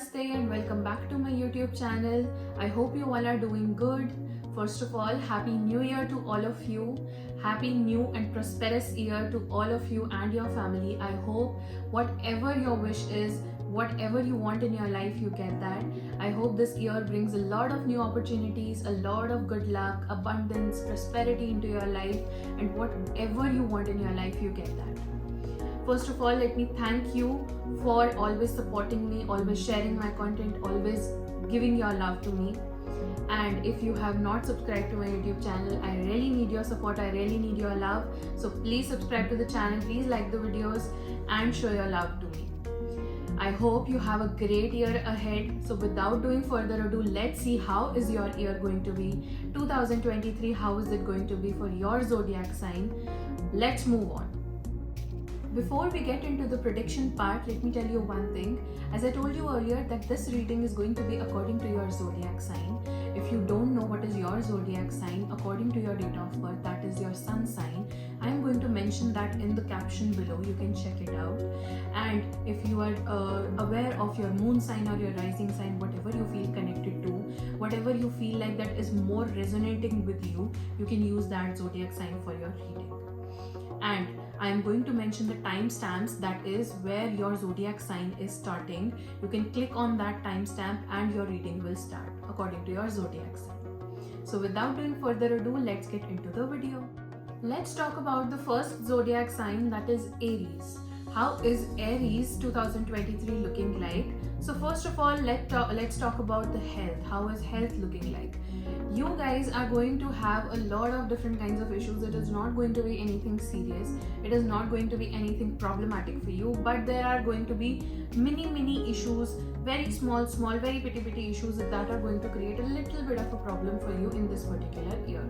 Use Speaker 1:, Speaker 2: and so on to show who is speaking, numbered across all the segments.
Speaker 1: Namaste and welcome back to my YouTube channel. I hope you all are doing good. First of all, Happy New Year to all of you. Happy new and prosperous year to all of you and your family. I hope whatever your wish is, whatever you want in your life, you get that. I hope this year brings a lot of new opportunities, a lot of good luck, abundance, prosperity into your life, and whatever you want in your life, you get that. First of all, let me thank you for always supporting me, always sharing my content, always giving your love to me. And if you have not subscribed to my YouTube channel, I really need your support, I really need your love. So please subscribe to the channel, please like the videos and show your love to me. I hope you have a great year ahead. So without doing further ado, let's see how is your year going to be. 2023, how is it going to be for your zodiac sign? Let's move on. Before we get into the prediction part, let me tell you one thing. As I told you earlier that this reading is going to be according to your zodiac sign. If you don't know what is your zodiac sign, according to your date of birth, that is your sun sign, I am going to mention that in the caption below. You can check it out. And if you are aware of your moon sign or your rising sign, whatever you feel connected to, whatever you feel like that is more resonating with you, you can use that zodiac sign for your reading. And I am going to mention the timestamps, that is where your zodiac sign is starting. You can click on that timestamp and your reading will start according to your zodiac sign. So without doing further ado, let's get into the video. Let's talk about the first zodiac sign, that is Aries. How is Aries 2023 looking like? So first of all, let's talk about the health. How is health looking like? You guys are going to have a lot of different kinds of issues. It is not going to be anything serious. It is not going to be anything problematic for you, but there are going to be mini issues, very small, very petty issues that are going to create a little bit of a problem for you in this particular year.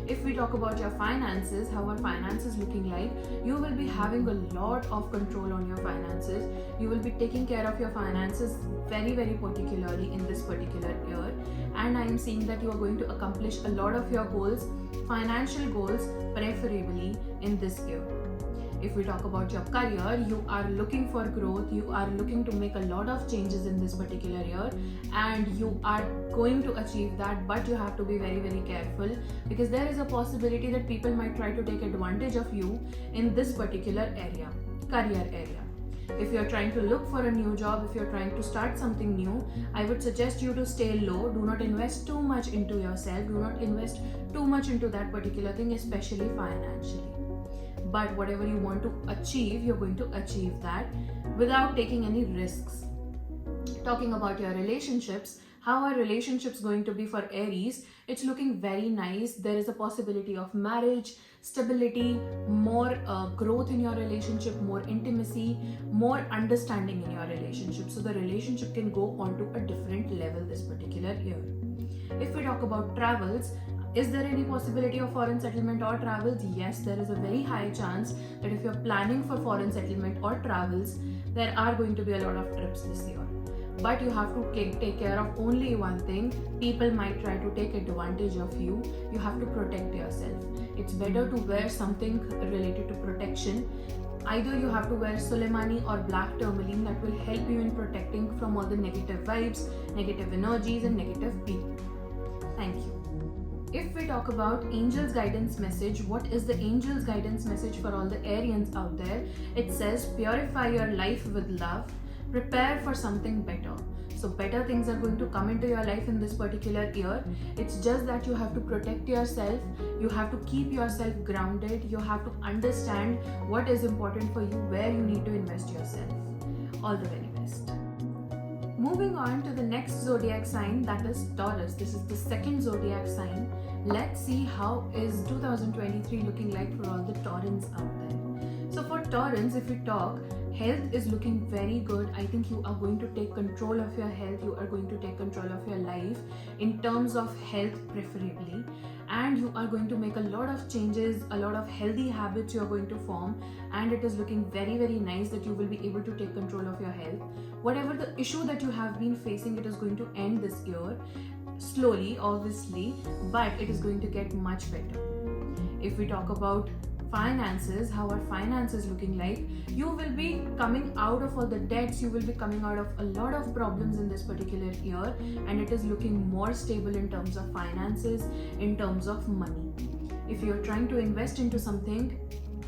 Speaker 1: If we talk about your finances, how are finances looking like? You will be having a lot of control on your finances. You will be taking care of your finances very particularly in this particular year. And I am seeing that you are going to accomplish a lot of your goals, financial goals, preferably in this year. If we talk about your career, you are looking for growth, you are looking to make a lot of changes in this particular year, and you are going to achieve that, but you have to be very careful, because there is a possibility that people might try to take advantage of you in this particular area, career area. If you're trying to look for a new job, if you're trying to start something new, I would suggest you to stay low. Do not invest too much into yourself, do not invest too much into that particular thing, especially financially. But whatever you want to achieve, you're going to achieve that without taking any risks. Talking about your relationships, how are relationships going to be for Aries? It's looking very nice. There is a possibility of marriage, stability, more growth in your relationship, more intimacy, more understanding in your relationship. So the relationship can go on to a different level this particular year. If we talk about travels, is there any possibility of foreign settlement or travels? Yes, there is a very high chance that if you're planning for foreign settlement or travels, there are going to be a lot of trips this year. But you have to take care of only one thing. People might try to take advantage of you. You have to protect yourself. It's better to wear something related to protection. Either you have to wear Soleimani or black tourmaline, that will help you in protecting from all the negative vibes, negative energies and negative people. Thank you. If we talk about Angel's guidance message, what is the Angel's guidance message for all the Arians out there? It says, purify your life with love, prepare for something better. So better things are going to come into your life in this particular year. It's just that you have to protect yourself, you have to keep yourself grounded, you have to understand what is important for you, where you need to invest yourself. All the very best. Moving on to the next zodiac sign, that is Taurus. This is the second zodiac sign. Let's see how is 2023 looking like for all the Taurans out there. So for Taurans, if we talk, health is looking very good. I think you are going to take control of your health. You are going to take control of your life in terms of health preferably. And you are going to make a lot of changes, a lot of healthy habits you are going to form, and it is looking very nice that you will be able to take control of your health. Whatever the issue that you have been facing, it is going to end this year, slowly obviously, but it is going to get much better. If we talk about finances, how are finances looking like? You will be coming out of all the debts, you will be coming out of a lot of problems in this particular year, and it is looking more stable in terms of finances, in terms of money. If you're trying to invest into something,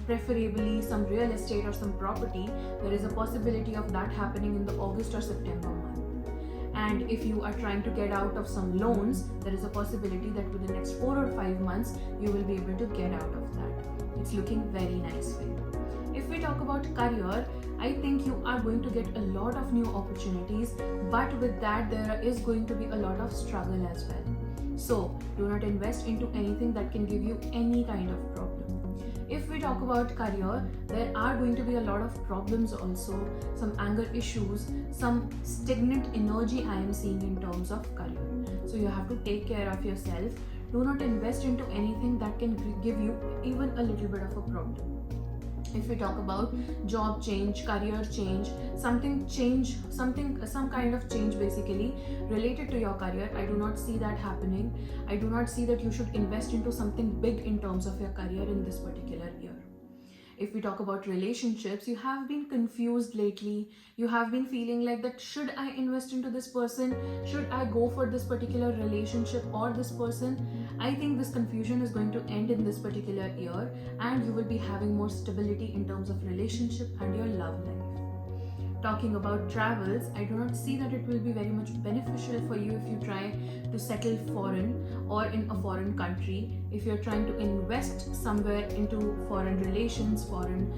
Speaker 1: preferably some real estate or some property, there is a possibility of that happening in the August or September month. And if you are trying to get out of some loans, there is a possibility that within the next 4 or 5 months, you will be able to get out of that. It's looking very nice for you. If we talk about career, I think you are going to get a lot of new opportunities, but with that, there is going to be a lot of struggle as well. So, do not invest into anything that can give you any kind of problem. If we talk about career, there are going to be a lot of problems also, some anger issues, some stagnant energy I am seeing in terms of career. So you have to take care of yourself. Do not invest into anything that can give you even a little bit of a problem. If we talk about job change, career change, some kind of change basically related to your career, I do not see that happening. I do not see that you should invest into something big in terms of your career in this particular year. If we talk about relationships, you have been confused lately. You have been feeling like that, should I invest into this person? Should I go for this particular relationship or this person? I think this confusion is going to end in this particular year, and you will be having more stability in terms of relationship and your love life. Talking about travels, I do not see that it will be very much beneficial for you if you try to settle foreign or in a foreign country. If you're trying to invest somewhere into foreign relations, foreign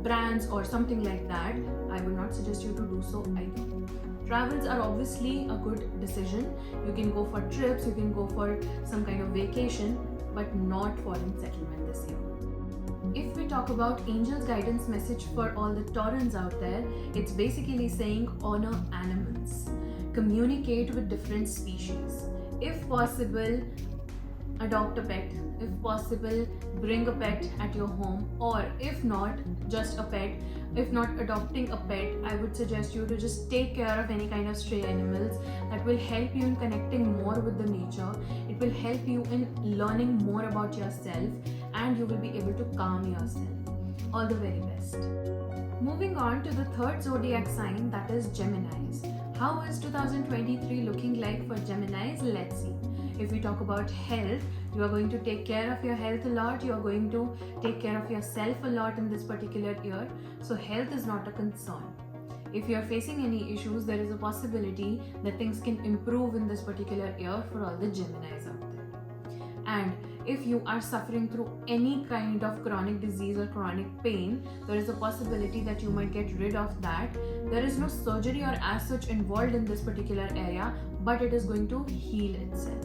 Speaker 1: brands or something like that, I would not suggest you to do so either. Travels are obviously a good decision. You can go for trips, you can go for some kind of vacation, but not foreign settlement this year. If we talk about angel's guidance message for all the Taurans out there, it's basically saying honor animals, communicate with different species. If possible, adopt a pet. If possible, bring a pet at your home, or if not, just a pet. If not adopting a pet, I would suggest you to just take care of any kind of stray animals. That will help you in connecting more with the nature. It will help you in learning more about yourself, and you will be able to calm yourself. All the very best. Moving on to the third zodiac sign, that is Geminis. How is 2023 looking like for Geminis? Let's see. If we talk about health, you are going to take care of your health a lot. You are going to take care of yourself a lot in this particular year. So health is not a concern. If you are facing any issues, there is a possibility that things can improve in this particular year for all the Geminis out there. And if you are suffering through any kind of chronic disease or chronic pain, there is a possibility that you might get rid of that. There is no surgery or as such involved in this particular area, but it is going to heal itself.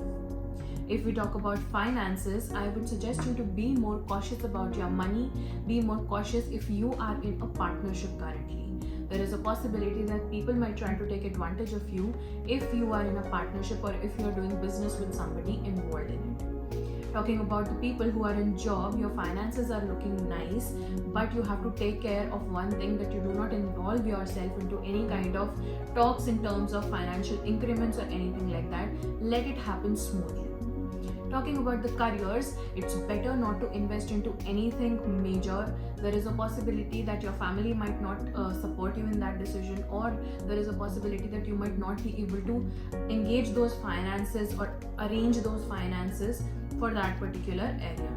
Speaker 1: If we talk about finances, I would suggest you to be more cautious about your money. Be more cautious if you are in a partnership currently. There is a possibility that people might try to take advantage of you if you are in a partnership or if you are doing business with somebody involved in it. Talking about the people who are in job, your finances are looking nice, but you have to take care of one thing, that you do not involve yourself into any kind of talks in terms of financial increments or anything like that. Let it happen smoothly. Talking about the careers, it's better not to invest into anything major. There is a possibility that your family might not support you in that decision, or there is a possibility that you might not be able to engage those finances or arrange those finances for that particular area.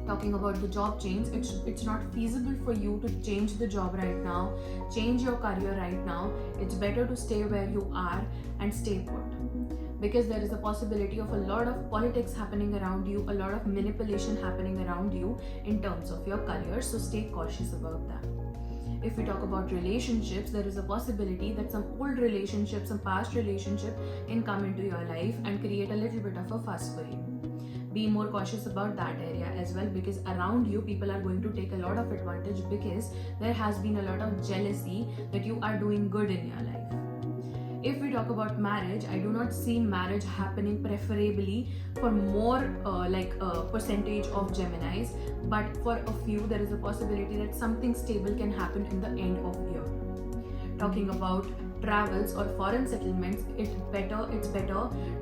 Speaker 1: Talking about the job change, it's not feasible for you to change the job right now, change your career right now. It's better to stay where you are and stay put, because there is a possibility of a lot of politics happening around you, a lot of manipulation happening around you in terms of your career, so stay cautious about that. If we talk about relationships, there is a possibility that some old relationship, some past relationship can come into your life and create a little bit of a fuss for you. Be more cautious about that area as well, because around you people are going to take a lot of advantage, because there has been a lot of jealousy that you are doing good in your life. If we talk about marriage, I do not see marriage happening preferably for more percentage of Geminis, but for a few there is a possibility that something stable can happen in the end of year. Talking about travels or foreign settlements, it's better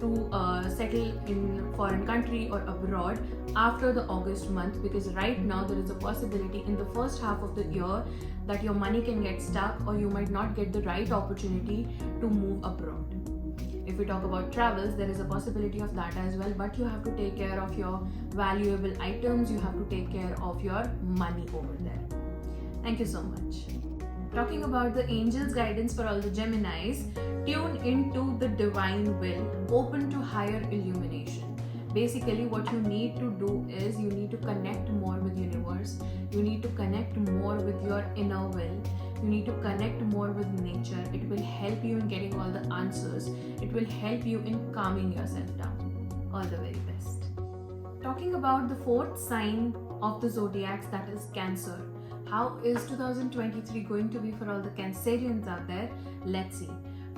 Speaker 1: to settle in foreign country or abroad after the August month, because right now there is a possibility in the first half of the year that your money can get stuck or you might not get the right opportunity to move abroad. If we talk about travels, there is a possibility of that as well, but you have to take care of your valuable items, you have to take care of your money over there. Thank you so much. Talking about the angels' guidance for all the Geminis, tune into the divine will, open to higher illumination. Basically, what you need to do is you need to connect more with universe, you need to connect more with your inner will, you need to connect more with nature. It will help you in getting all the answers, it will help you in calming yourself down. All the very best. Talking about the fourth sign of the zodiacs, that is Cancer. How is 2023 going to be for all the Cancerians out there? Let's see.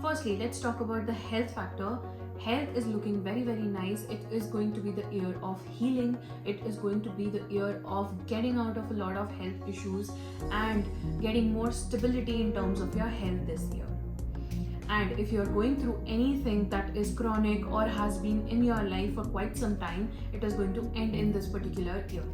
Speaker 1: Firstly, let's talk about the health factor. Health is looking very, very nice. It is going to be the year of healing. It is going to be the year of getting out of a lot of health issues and getting more stability in terms of your health this year. And if you're going through anything that is chronic or has been in your life for quite some time, it is going to end in this particular year.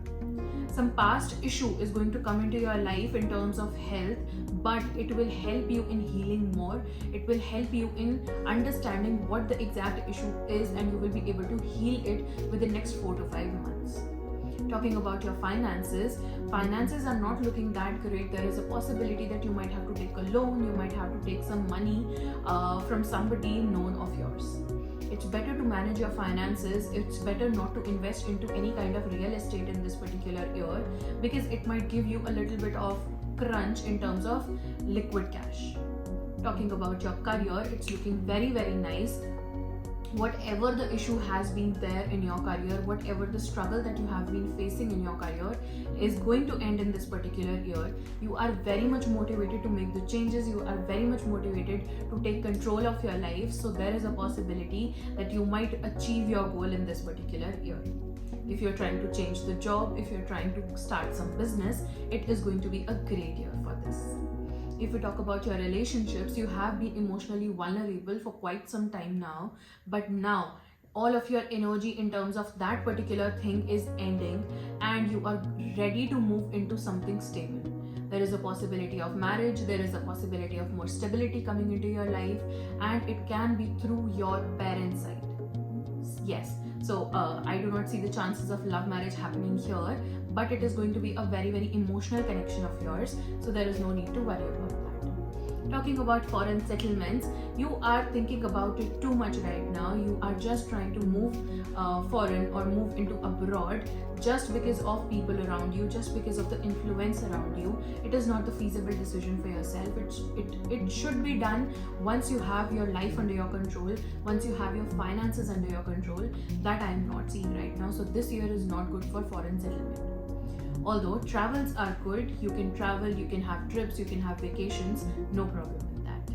Speaker 1: Some past issue is going to come into your life in terms of health, but it will help you in healing more. It will help you in understanding what the exact issue is, and you will be able to heal it within the next 4 to 5 months. Talking about your finances are not looking that great. There is a possibility that you might have to take a loan, you might have to take some money from somebody known of yours. It's better to manage your finances. It's better not to invest into any kind of real estate in this particular year, because it might give you a little bit of crunch in terms of liquid cash. Talking about your career, it's looking very, very nice. Whatever the issue has been there in your career, whatever the struggle that you have been facing in your career is going to end in this particular year. You are very much motivated to make the changes, you are very much motivated to take control of your life, so there is a possibility that you might achieve your goal in this particular year. If you're trying to change the job, if you're trying to start some business, it is going to be a great year for this. If we talk about your relationships, you have been emotionally vulnerable for quite some time now, but now all of your energy in terms of that particular thing is ending and you are ready to move into something stable. There is a possibility of marriage, there is a possibility of more stability coming into your life, and it can be through your parents' side. Yes, so I do not see the chances of love marriage happening here, but it is going to be a very, very emotional connection of yours, so there is no need to worry about that. Talking about foreign settlements, you are thinking about it too much right now. You are just trying to move foreign or move into abroad just because of people around you, just because of the influence around you. It is not the feasible decision for yourself. It should be done once you have your life under your control, once you have your finances under your control. That I am not seeing right now. So this year is not good for foreign settlement. Although travels are good, you can travel, you can have trips, you can have vacations, no problem with that.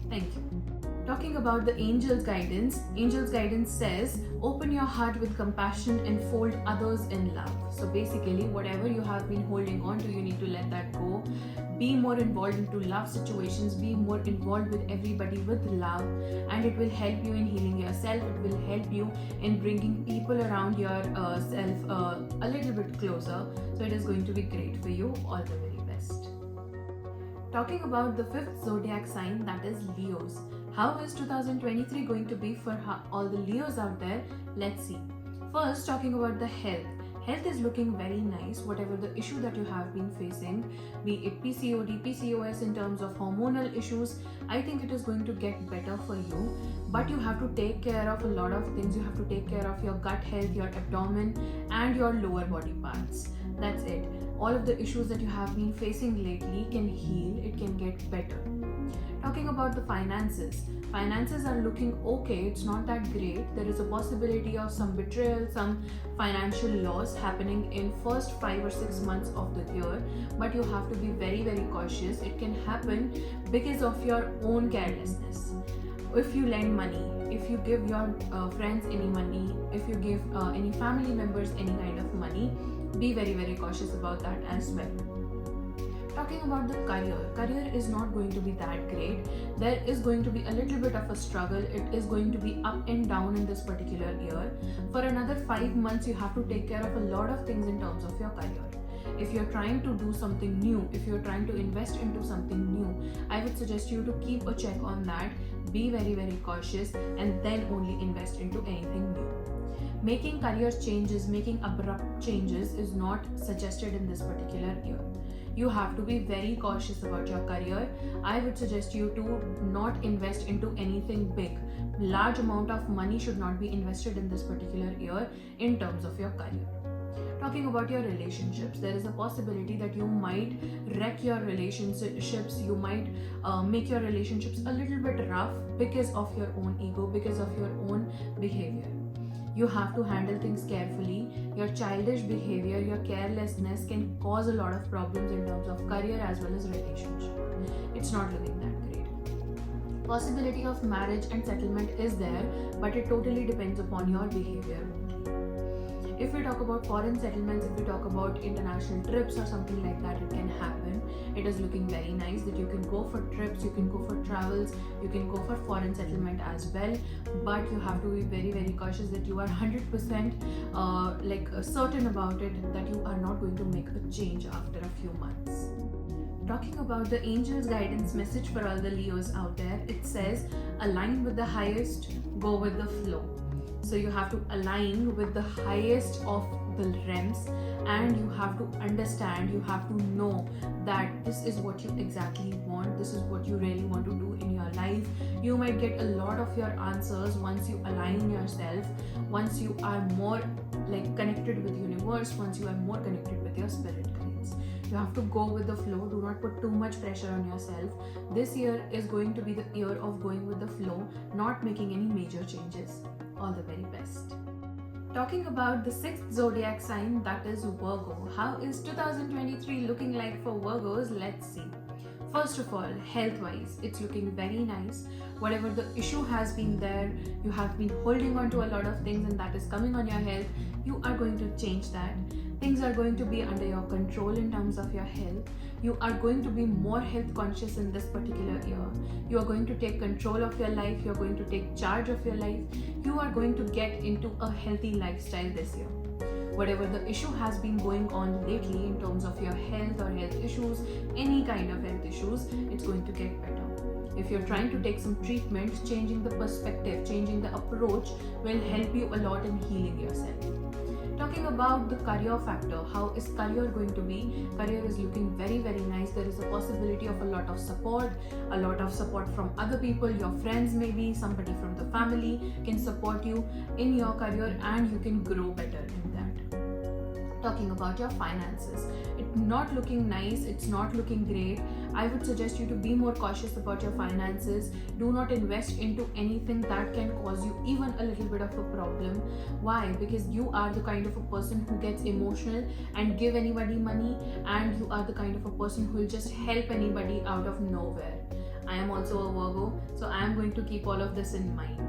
Speaker 1: Thank you. Talking about the angels' guidance says, open your heart with compassion and fold others in love. So basically, whatever you have been holding on to, you need to let that go. Be more involved into love situations, be more involved with everybody with love, and it will help you in healing yourself. It will help you in bringing people around yourself a little bit closer. So it is going to be great for you. All the very best. Talking about the fifth zodiac sign, that is Leos. How is 2023 going to be for all the Leos out there? Let's see. First, talking about the health. Health is looking very nice. Whatever the issue that you have been facing, be it PCOD, PCOS in terms of hormonal issues, I think it is going to get better for you. But you have to take care of a lot of things. You have to take care of your gut health, your abdomen, and your lower body parts. That's it. All of the issues that you have been facing lately can heal. It can get better. Talking about the finances are looking okay. It's not that great. There is a possibility of some betrayal, some financial loss happening in first 5 or 6 months of the year, but you have to be very, very cautious. It can happen because of your own carelessness. If you lend money, if you give your friends any money, if you give any family members any kind of money, be very, very cautious about that as well. Talking about the career is not going to be that great. There is going to be a little bit of a struggle. It is going to be up and down in this particular year. For another 5 months, you have to take care of a lot of things in terms of your career. If you're trying to do something new, if you're trying to invest into something new, I would suggest you to keep a check on that. Be very, very cautious, and then only invest into anything new. Making career changes, making abrupt changes is not suggested in this particular year. You have to be very cautious about your career. I would suggest you to not invest into anything big. Large amount of money should not be invested in this particular year in terms of your career. Talking about your relationships, there is a possibility that you might wreck your relationships. You might make your relationships a little bit rough because of your own ego, because of your own behavior. You have to handle things carefully. Your childish behavior, your carelessness can cause a lot of problems in terms of career as well as relationship. It's not looking that great. Possibility of marriage and settlement is there, but it totally depends upon your behavior. If we talk about foreign settlements, if we talk about international trips or something like that, it can happen. It is looking very nice that you can go for trips, you can go for travels, you can go for foreign settlement as well. But you have to be very, very cautious that you are 100% certain about it, that you are not going to make a change after a few months. Talking about the angels' guidance message for all the Leos out there, it says, align with the highest, go with the flow. So you have to align with the highest of the realms, and you have to understand, you have to know that this is what you exactly want, this is what you really want to do in your life. You might get a lot of your answers once you align yourself, once you are more connected with the universe, once you are more connected with your spirit guides. You have to go with the flow. Do not put too much pressure on yourself. This year is going to be the year of going with the flow, not making any major changes. All the very best. Talking about the 6th zodiac sign, that is Virgo. How is 2023 looking like for Virgos? Let's see. First of all, health-wise, it's looking very nice. Whatever the issue has been there, you have been holding on to a lot of things and that is coming on your health. You are going to change that. Things are going to be under your control in terms of your health. You are going to be more health conscious in this particular year. You are going to take control of your life. You are going to take charge of your life. You are going to get into a healthy lifestyle this year. Whatever the issue has been going on lately in terms of your health or health issues, any kind of health issues, it's going to get better. If you're trying to take some treatment, changing the perspective, changing the approach will help you a lot in healing yourself. Talking about the career factor, how is career going to be? Career is looking very, very nice. There is a possibility of a lot of support from other people, your friends maybe, somebody from the family can support you in your career and you can grow better in that. Talking about your finances, it's not looking nice, it's not looking great. I would suggest you to be more cautious about your finances. Do not invest into anything that can cause you even a little bit of a problem. Why? Because you are the kind of a person who gets emotional and give anybody money, and you are the kind of a person who will just help anybody out of nowhere. I am also a Virgo, so I am going to keep all of this in mind.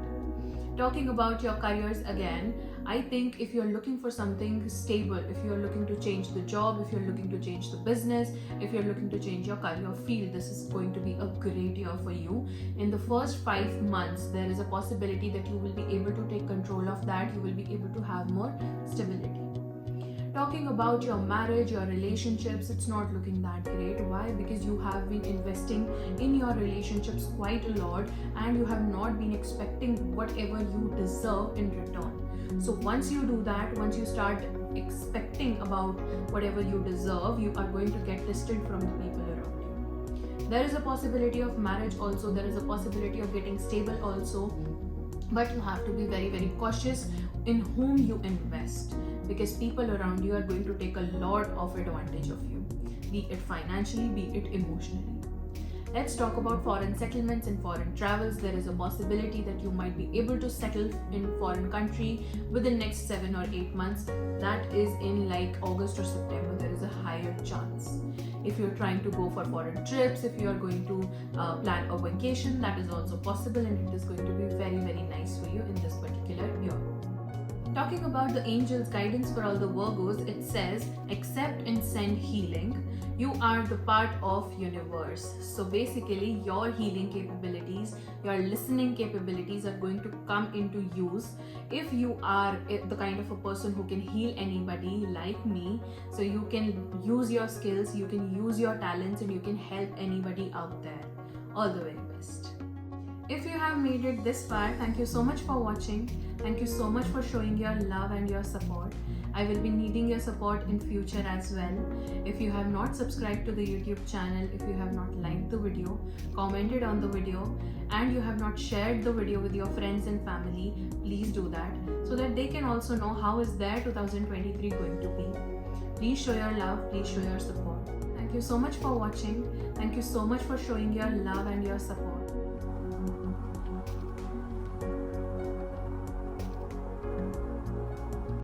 Speaker 1: Talking about your careers again, I think if you're looking for something stable, if you're looking to change the job, if you're looking to change the business, if you're looking to change your career field, this is going to be a great year for you. In the first 5 months, there is a possibility that you will be able to take control of that. You will be able to have more stability. Talking about your marriage, your relationships, it's not looking that great. Why? Because you have been investing in your relationships quite a lot and you have not been expecting whatever you deserve in return. So once you do that, once you start expecting about whatever you deserve, you are going to get distant from the people around you. There is a possibility of marriage also, there is a possibility of getting stable also, but you have to be very, very cautious in whom you invest, because people around you are going to take a lot of advantage of you, be it financially, be it emotionally. Let's talk about foreign settlements and foreign travels. There is a possibility that you might be able to settle in foreign country within next 7 or 8 months. That is in August or September. There is a higher chance. If you're trying to go for foreign trips, if you are going to plan a vacation, that is also possible, and it is going to be very, very nice for you in this particular year. Talking about the angels' guidance for all the Virgos, it says, accept and send healing. You are the part of universe. So basically, your healing capabilities, your listening capabilities are going to come into use if you are the kind of a person who can heal anybody like me. So you can use your skills, you can use your talents, and you can help anybody out there. All the very best. If you have made it this far, thank you so much for watching. Thank you so much for showing your love and your support. I will be needing your support in future as well. If you have not subscribed to the YouTube channel, if you have not liked the video, commented on the video, and you have not shared the video with your friends and family, please do that so that they can also know how is their 2023 going to be. Please show your love, please show your support. Thank you so much for watching. Thank you so much for showing your love and your support.